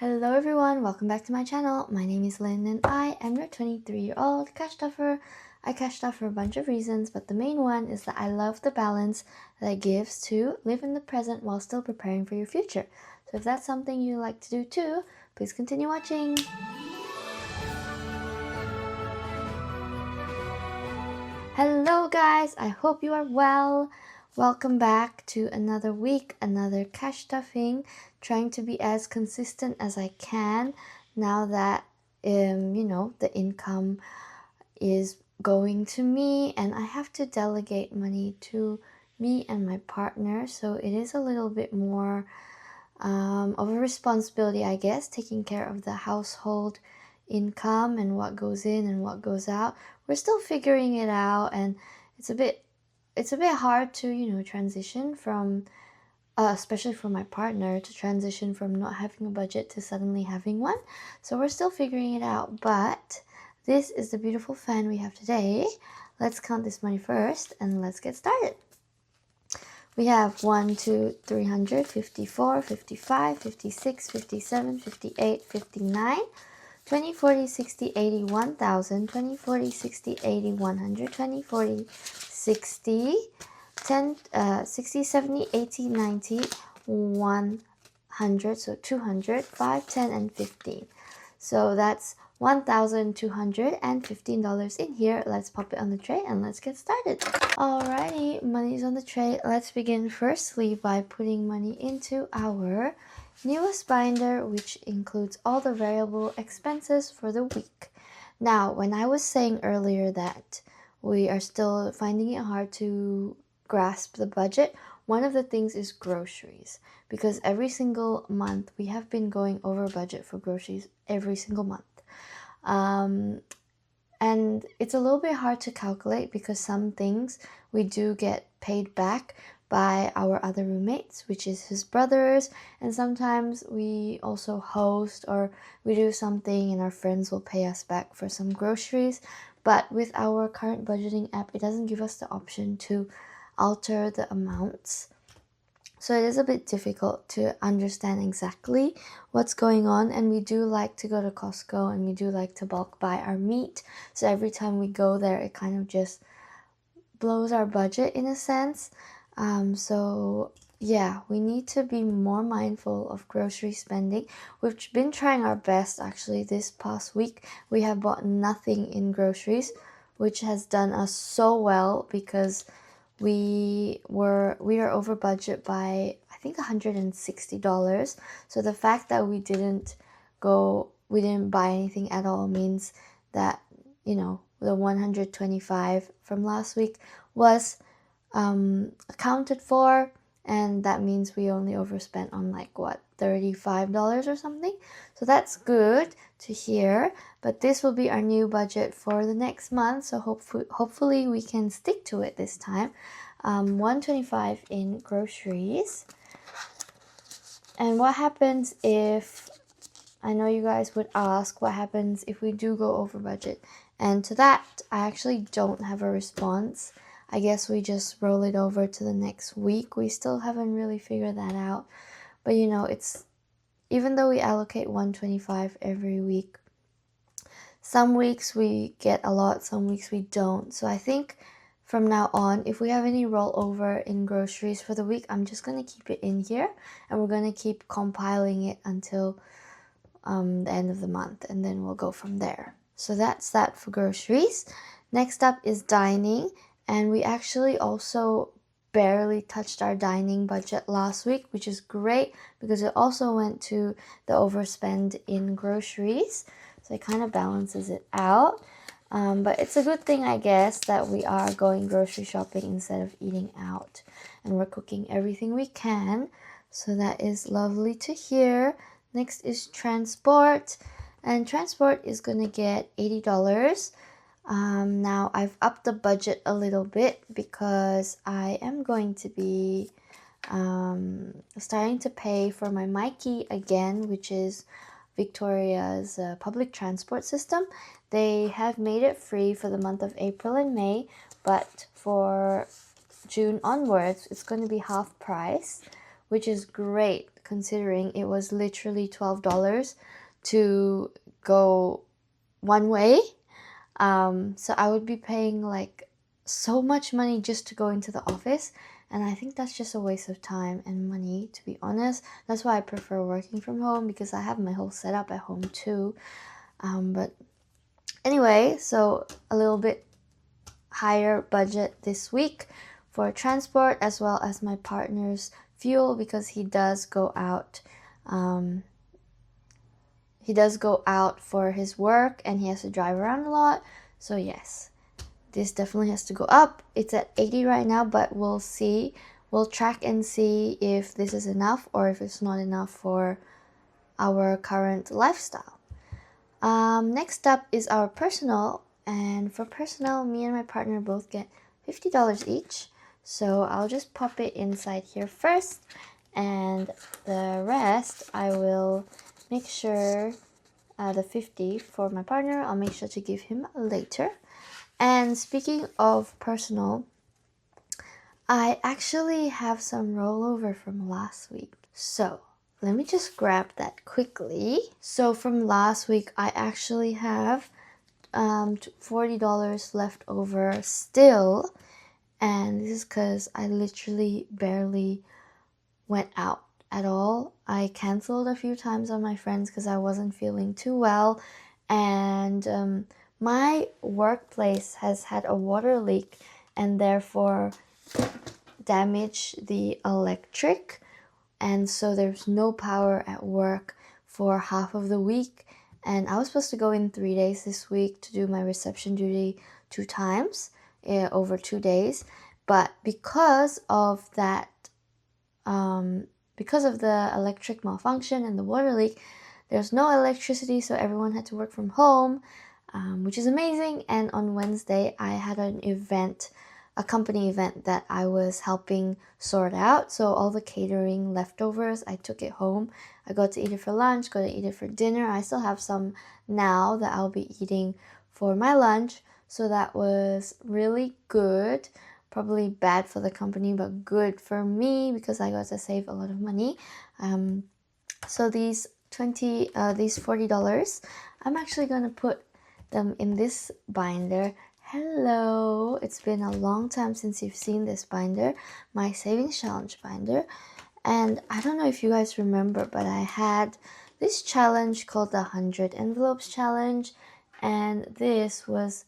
Hello everyone, welcome back to my channel. My name is Lynn and I am your 23-year-old cash stuffer. I cash stuff for a bunch of reasons, but the main one is that I love the balance that it gives to live in the present while still preparing for your future. So if that's something you like to do too, please continue watching. Hello guys, I hope you are well. Welcome back to another week, another cash stuffing, trying to be as consistent as I can now that the income is going to me and I have to delegate money to me and my partner, so it is a little bit more of a responsibility, I guess, taking care of the household income and what goes in and what goes out. We're still figuring it out, and it's a bit hard to transition from especially for my partner, to transition from not having a budget to suddenly having one. So we're still figuring it out, but this is the beautiful fan we have today. Let's count this money first and let's get started. We have 1, 2, 300, 54, 55, 56, 57, 58, 59, 20, 40, 60, 80, 1000, 20, 40, 60, 80, 100, 20, 40, 60, 10, 60, 70, 80, 90, 100, so 200, 5, 10, and 15. So that's $1,215 in here. Let's pop it on the tray and let's get started. Alrighty, money's on the tray. Let's begin firstly by putting money into our newest binder, which includes all the variable expenses for the week. Now, when I was saying earlier that we are still finding it hard to grasp the budget, one of the things is groceries, because every single month we have been going over budget for groceries every single month. And it's a little bit hard to calculate because some things we do get paid back by our other roommates, which is his brothers, and sometimes we also host or we do something and our friends will pay us back for some groceries. But with our current budgeting app, it doesn't give us the option to alter the amounts. So it is a bit difficult to understand exactly what's going on, and we do like to go to Costco and we do like to bulk buy our meat. So every time we go there, it kind of just blows our budget in a sense. So yeah, we need to be more mindful of grocery spending. We've been trying our best actually. This past week we have bought nothing in groceries, which has done us so well because we are over budget by I think $160. So the fact that we didn't buy anything at all means that the 125 from last week was accounted for, and that means we only overspent on like what, $35 or something. So that's good to hear, but this will be our new budget for the next month, so hopefully we can stick to it this time. 125 in groceries. And what happens if, I know you guys would ask, what happens if we do go over budget? And to that, I actually don't have a response. I guess we just roll it over to the next week. We still haven't really figured that out. But it's, even though we allocate 125 every week, some weeks we get a lot, some weeks we don't. So I think from now on, if we have any rollover in groceries for the week, I'm just going to keep it in here and we're going to keep compiling it until the end of the month, and then we'll go from there. So that's that for groceries. Next up is dining, and we actually also barely touched our dining budget last week, which is great because it also went to the overspend in groceries, so it kind of balances it out. But it's a good thing, I guess, that we are going grocery shopping instead of eating out, and we're cooking everything we can, so that is lovely to hear. Next is transport, and transport is going to get $80. Now I've upped the budget a little bit because I am going to be starting to pay for my Myki again, which is Victoria's public transport system. They have made it free for the month of April and May, but for June onwards it's going to be half price, which is great considering it was literally $12 to go one way. So I would be paying like so much money just to go into the office, and I think that's just a waste of time and money, to be honest. That's why I prefer working from home, because I have my whole setup at home too. But anyway, so a little bit higher budget this week for transport, as well as my partner's fuel, because he does go out for his work and he has to drive around a lot. So yes, this definitely has to go up. It's at 80 right now, but we'll see. We'll track and see if this is enough or if it's not enough for our current lifestyle. Next up is our personal, and for personal, me and my partner both get $50 each. So I'll just pop it inside here first, and the rest I will make sure, the 50 for my partner, I'll make sure to give him later. And speaking of personal, I actually have some rollover from last week. So let me just grab that quickly. So from last week, I actually have $40 left over still. And this is because I literally barely went out at all. I canceled a few times on my friends because I wasn't feeling too well. And my workplace has had a water leak and therefore damaged the electric. And so there's no power at work for half of the week. And I was supposed to go in 3 days this week to do my reception duty 2 times over 2 days. But because of that, because of the electric malfunction and the water leak, there's no electricity, so everyone had to work from home, which is amazing. And on Wednesday, I had an event, a company event that I was helping sort out. So all the catering leftovers, I took it home. I got to eat it for lunch, got to eat it for dinner. I still have some now that I'll be eating for my lunch. So that was really good. Probably bad for the company, but good for me because I got to save a lot of money. So these $40, I'm actually going to put them in this binder. Hello, it's been a long time since you've seen this binder, my savings challenge binder. And I don't know if you guys remember, but I had this challenge called the 100 envelopes challenge, and this was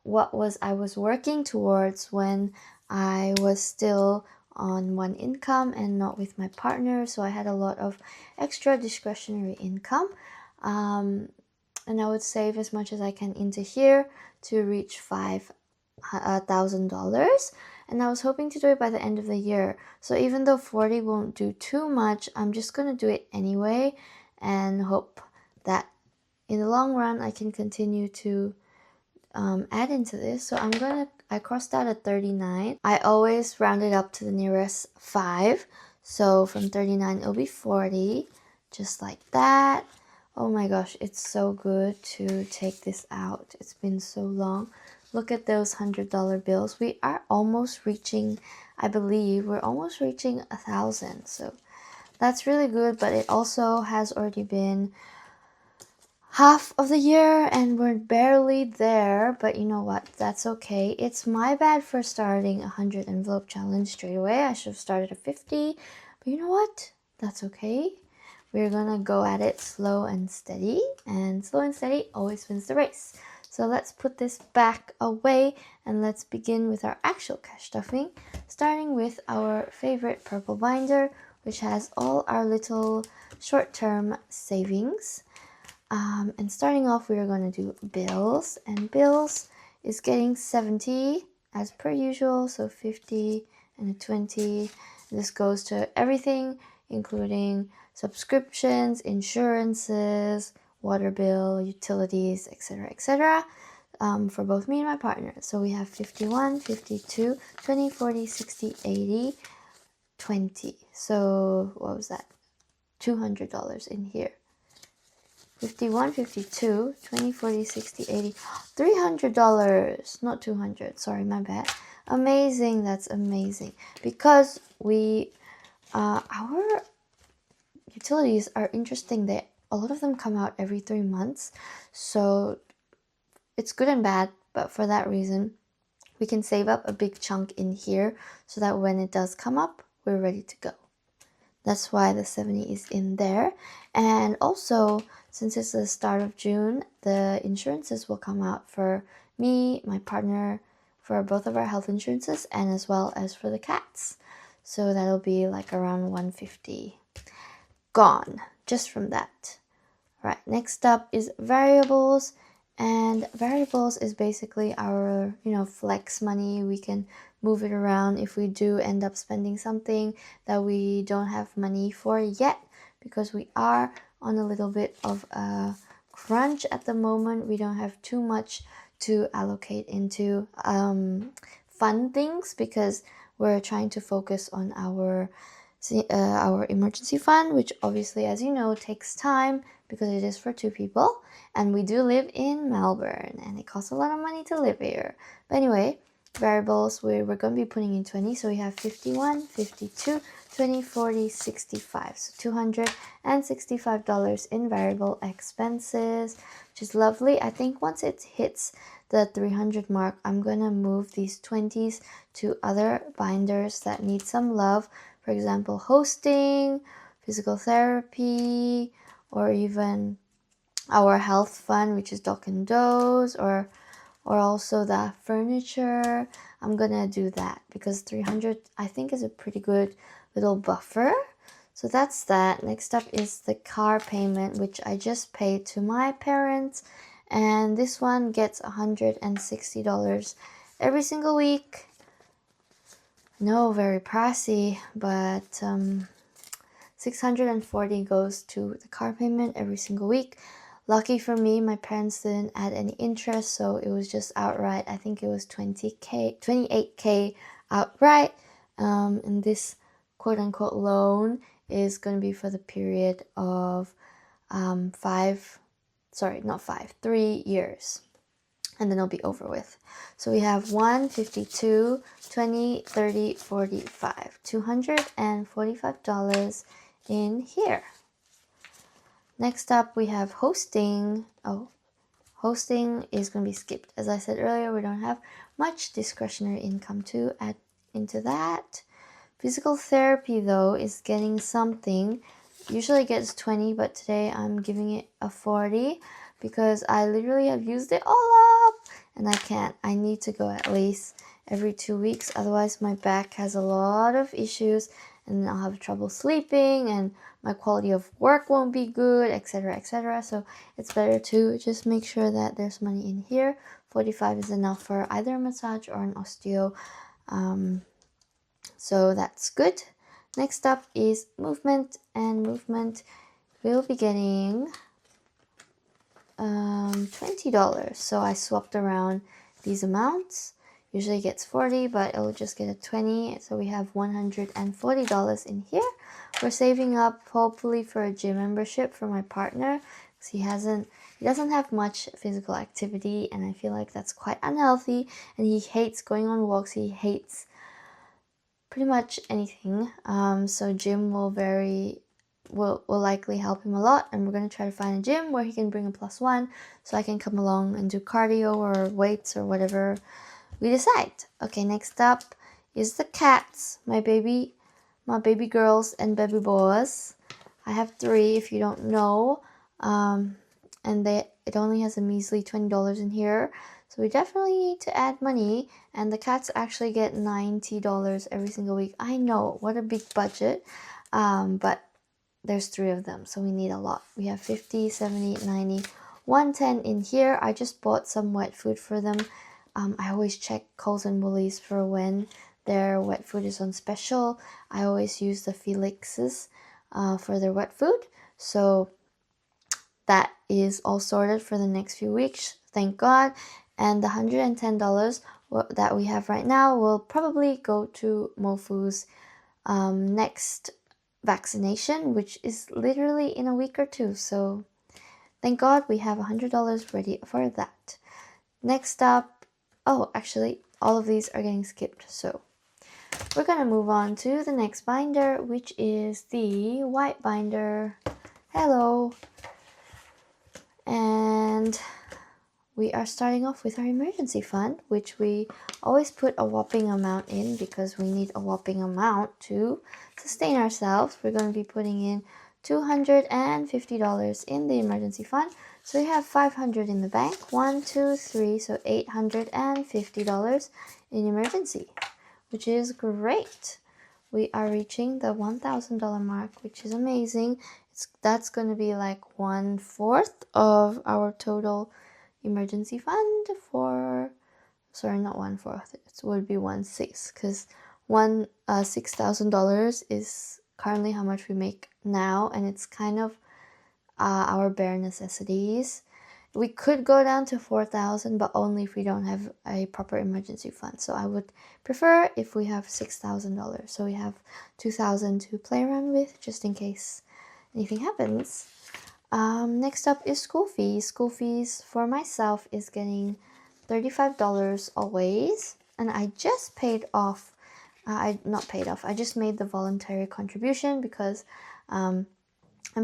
what I was working towards when I was still on one income and not with my partner. So I had a lot of extra discretionary income, and I would save as much as I can into here to reach $5,000. And I was hoping to do it by the end of the year. So even though 40 won't do too much, I'm just going to do it anyway and hope that in the long run I can continue to add into this. So I crossed out at 39. I always round it up to the nearest 5. So from 39 it'll be 40, just like that. Oh my gosh, it's so good to take this out. It's been so long. Look at those $100 bills. We are almost reaching, I believe, we're almost reaching 1,000. So that's really good, but it also has already been half of the year and we're barely there. But you know what, that's okay. It's my bad for starting a 100 envelope challenge straight away. I should have started at 50, but you know what, that's okay. We're gonna go at it slow and steady, and slow and steady always wins the race. So let's put this back away and let's begin with our actual cash stuffing, starting with our favorite purple binder, which has all our little short-term savings. And starting off, we're going to do bills, and bills is getting 70 as per usual, so 50 and a 20. This goes to everything, including subscriptions, insurances, water bill, utilities, etc., etc., for both me and my partner. So we have 51, 52, 20, 40, 60, 80, 20. So what was that? $200 in here. 51, 52, 20, 40, 60, 80, $300, not 200, sorry, my bad. Amazing, that's amazing. Because we Our utilities are interesting. They a lot of them come out every 3 months, so it's good and bad. But for that reason, we can save up a big chunk in here so that when it does come up, we're ready to go. That's why the 70 is in there. And also, since it's the start of June, the insurances will come out for me, my partner, for both of our health insurances, and as well as for the cats. So that'll be like around 150 gone just from that. Right, next up is variables. And variables is basically our, flex money. We can move it around if we do end up spending something that we don't have money for yet, because we are on a little bit of a crunch at the moment. We don't have too much to allocate into fun things because we're trying to focus on our emergency fund, which obviously, as you know, takes time because it is for 2 people, and we do live in Melbourne and it costs a lot of money to live here. But anyway, variables, we're going to be putting in 20, so we have 51, 52, 20, 40, 65, so $265 in variable expenses, which is lovely. I think once it hits the 300 mark, I'm going to move these 20s to other binders that need some love. For example, hosting, physical therapy, or even our health fund, which is Doc and Doze, or also the furniture. I'm gonna do that because 300 I think is a pretty good little buffer. So that's that. Next up is the car payment, which I just paid to my parents, and this one gets $160 every single week. No, very pricey, but 640 goes to the car payment every single week. Lucky for me, my parents didn't add any interest, so it was just outright. I think it was 28K outright. And this quote-unquote loan is going to be for the period of 3 years. And then it'll be over with. So we have 152, 20, 30, 45, $245 in here. Next up, we have hosting. Hosting is going to be skipped. As I said earlier, we don't have much discretionary income to add into that. Physical therapy, though, is getting something. Usually it gets 20, but today I'm giving it a 40 because I literally have used it all up and I can't. I need to go at least every 2 weeks. Otherwise, my back has a lot of issues and I'll have trouble sleeping and my quality of work won't be good, etc., etc. So it's better to just make sure that there's money in here. 45 is enough for either a massage or an osteo. So that's good. Next up is movement, and movement will be getting $20. So I swapped around these amounts. Usually it gets 40, but it'll just get a 20. So we have $140 in here. We're saving up hopefully for a gym membership for my partner because he doesn't have much physical activity, and I feel like that's quite unhealthy, and he hates going on walks. He hates pretty much anything. So gym will likely help him a lot, and we're going to try to find a gym where he can bring a +1 so I can come along and do cardio or weights or whatever we decide. Okay, next up is the cats, my baby girls and baby boys. I have 3 if you don't know, and it only has a measly $20 in here, so we definitely need to add money. And the cats actually get $90 every single week. I know, what a big budget, but there's 3 of them, so we need a lot. We have 50, 70, 90, 110 in here. I just bought some wet food for them. I always check Coles and Woolies for when their wet food is on special. I always use the Felix's for their wet food. So that is all sorted for the next few weeks, thank God. And the $110 that we have right now will probably go to Mofu's next vaccination, which is literally in a week or 2. So thank God we have $100 ready for that. Next up, actually all of these are getting skipped. So we're gonna move on to the next binder, which is the white binder. Hello. And we are starting off with our emergency fund, which we always put a whopping amount in because we need a whopping amount to sustain ourselves. We're going to be putting in $250 in the emergency fund. So we have $500 in the bank. 1, 2, 3, so $850 in emergency, which is great. We are reaching the $1,000 mark, which is amazing. That's going to be like 1/4 of our total emergency fund for, sorry, not 1/4, it would be 1/6, because $6,000 is currently how much we make now, and it's kind of our bare necessities. We could go down to 4,000, but only if we don't have a proper emergency fund. So I would prefer if we have $6,000. So we have 2,000 to play around with just in case anything happens. Next up is school fees. School fees for myself is getting $35 always, and I just paid off. I just made the voluntary contribution because I'm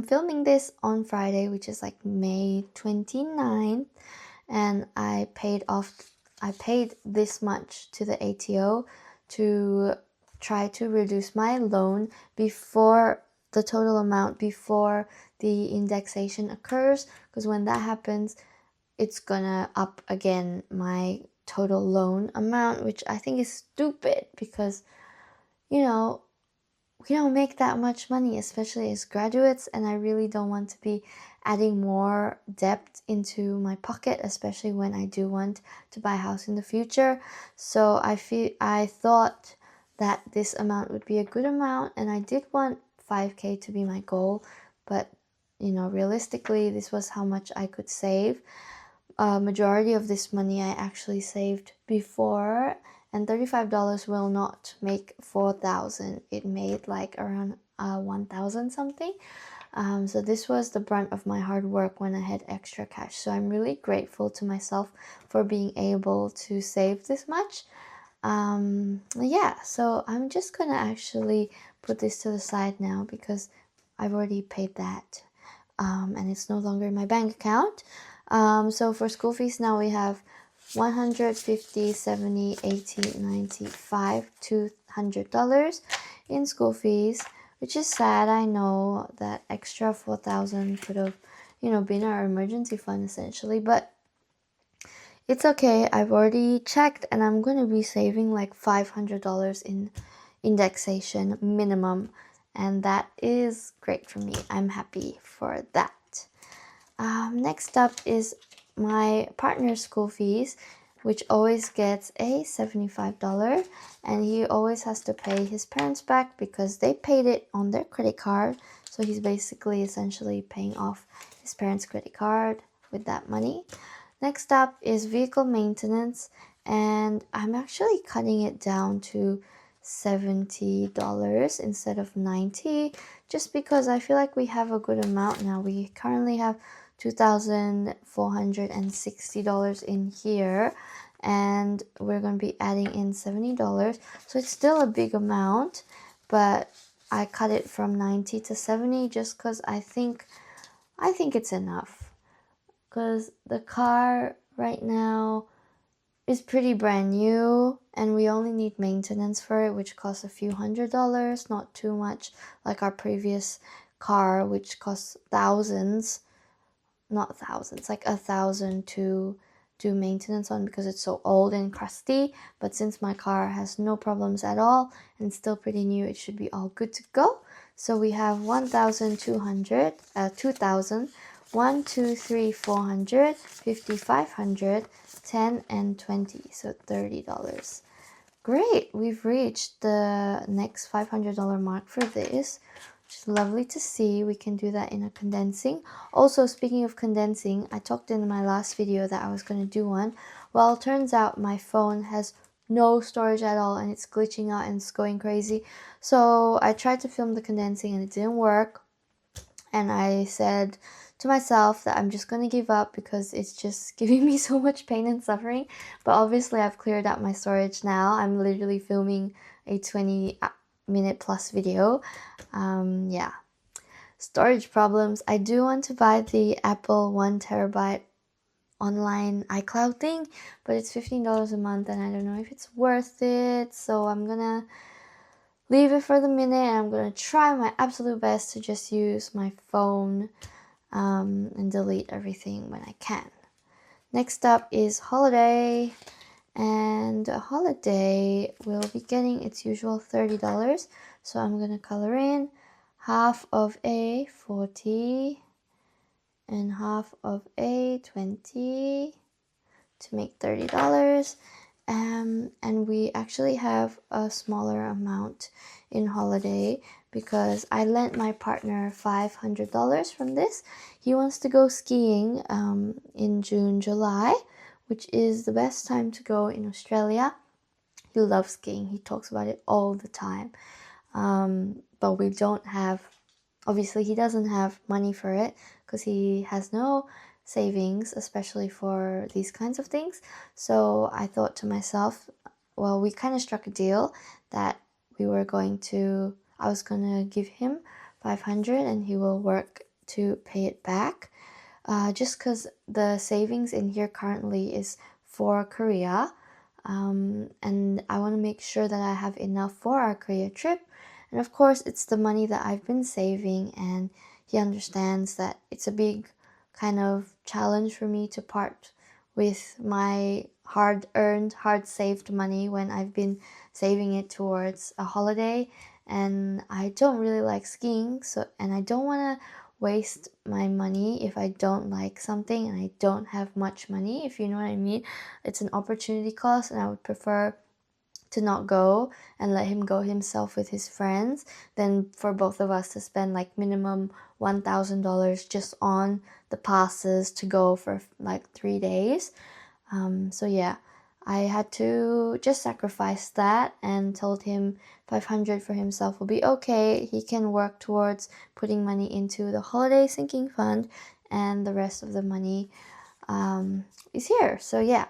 filming this on Friday, which is like May 29th, and I paid this much to the ATO to try to reduce my loan before the total amount, before the indexation occurs, because when that happens, it's gonna up again my total loan amount, which I think is stupid because, you know, we don't make that much money, especially as graduates, and I really don't want to be adding more debt into my pocket, especially when I do want to buy a house in the future. So I thought that this amount would be a good amount, and I did want 5K to be my goal, but realistically, this was how much I could save. Majority of this money I actually saved before, and $35 will not make 4,000. It made like around 1,000 something. So this was the brunt of my hard work when I had extra cash. So I'm really grateful to myself for being able to save this much. Yeah, so I'm just gonna actually put this to the side now because I've already paid that, and it's no longer in my bank account. So for school fees now we have $150, $70, $80, $90, $5, $200 in school fees, which is sad. I know that extra 4,000 could have, been our emergency fund essentially, but it's okay. I've already checked, and I'm going to be saving like $500 in indexation minimum, and that is great for me. I'm happy for that. Next up is my partner's school fees, which always gets a $75, and he always has to pay his parents back because they paid it on their credit card. So he's basically essentially paying off his parents' credit card with that money. Next up is vehicle maintenance, and I'm actually cutting it down to $70 instead of $90, just because I feel like we have a good amount now. We currently have $2,460 in here, and we're going to be adding in $70, so it's still a big amount, but I cut it from 90 to 70 just because I think it's enough, because the car right now is pretty brand new, and we only need maintenance for it, which costs a few $100s, not too much like our previous car, which costs thousands. Not thousands, like 1,000 to do maintenance on because it's so old and crusty. But since my car has no problems at all and it's still pretty new, it should be all good to go. So we have 1,200, 2,000, 1, 2, 3, 400, 50, 500, 10, and 20, so $30. Great, we've reached the next $500 mark for this. It's lovely to see. We can do that in a condensing. Also, speaking of condensing, I talked in my last video that I was going to do one. Well, it turns out my phone has no storage at all, and it's glitching out and it's going crazy. So I tried to film the condensing and it didn't work. And I said to myself that I'm just going to give up because it's just giving me so much pain and suffering. But obviously I've cleared out my storage now. I'm literally filming a 20-minute plus video. Yeah. Storage problems. I do want to buy the Apple 1 terabyte online iCloud thing, but it's $15 a month and I don't know if it's worth it, so I'm gonna leave it for the minute and I'm gonna try my absolute best to just use my phone and delete everything when I can. Next up is holiday, and a holiday will be getting its usual $30, so I'm gonna color in half of a 40 and half of a 20 to make $30. And we actually have a smaller amount in holiday because I lent my partner $500 from this. He wants to go skiing in June, July, which is the best time to go in Australia. He loves skiing. He talks about it all the time. But we don't have, obviously he doesn't have money for it because he has no savings, especially for these kinds of things. So I thought to myself, well, we kind of struck a deal that I was going to give him 500 and he will work to pay it back. Just because the savings in here currently is for Korea. And I want to make sure that I have enough for our Korea trip. And of course, it's the money that I've been saving, and he understands that it's a big kind of challenge for me to part with my hard-earned, hard-saved money when I've been saving it towards a holiday. And I don't really like skiing, and I don't want to waste my money if I don't like something and I don't have much money, if you know what I mean. It's an opportunity cost, and I would prefer to not go and let him go himself with his friends than for both of us to spend like minimum $1,000 just on the passes to go for like 3 days. So yeah, I had to just sacrifice that and told him 500 for himself will be okay. He can work towards putting money into the holiday sinking fund, and the rest of the money is here. So yeah,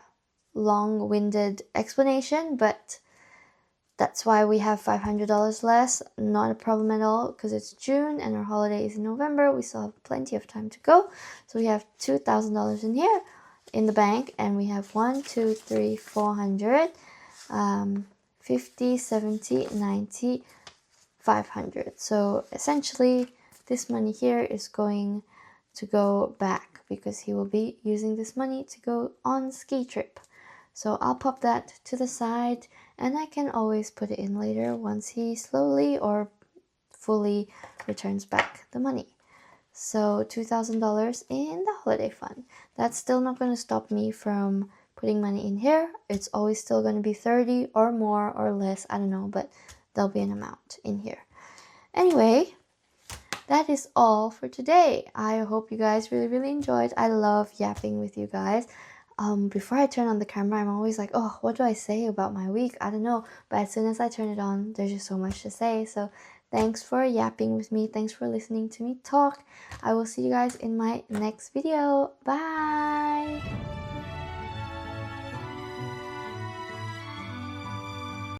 long-winded explanation, but that's why we have $500 less. Not a problem at all because it's June and our holiday is in November. We still have plenty of time to go. So we have $2,000 in here in the bank, and we have 1, 2, 3, 400, 50, 70, 90, 500. So essentially this money here is going to go back because he will be using this money to go on ski trip. So I'll pop that to the side, and I can always put it in later once he slowly or fully returns back the money. So $2,000 in the holiday fund. That's still not going to stop me from putting money in here. It's always still going to be 30 or more or less, I don't know, but there'll be an amount in here. Anyway, that is all for today. I hope you guys really enjoyed. I love yapping with you guys. Before I turn on the camera, I'm always like, oh, what do I say about my week? I don't know. But as soon as I turn it on, there's just so much to say. So thanks for yapping with me. Thanks for listening to me talk. I will see you guys in my next video. Bye!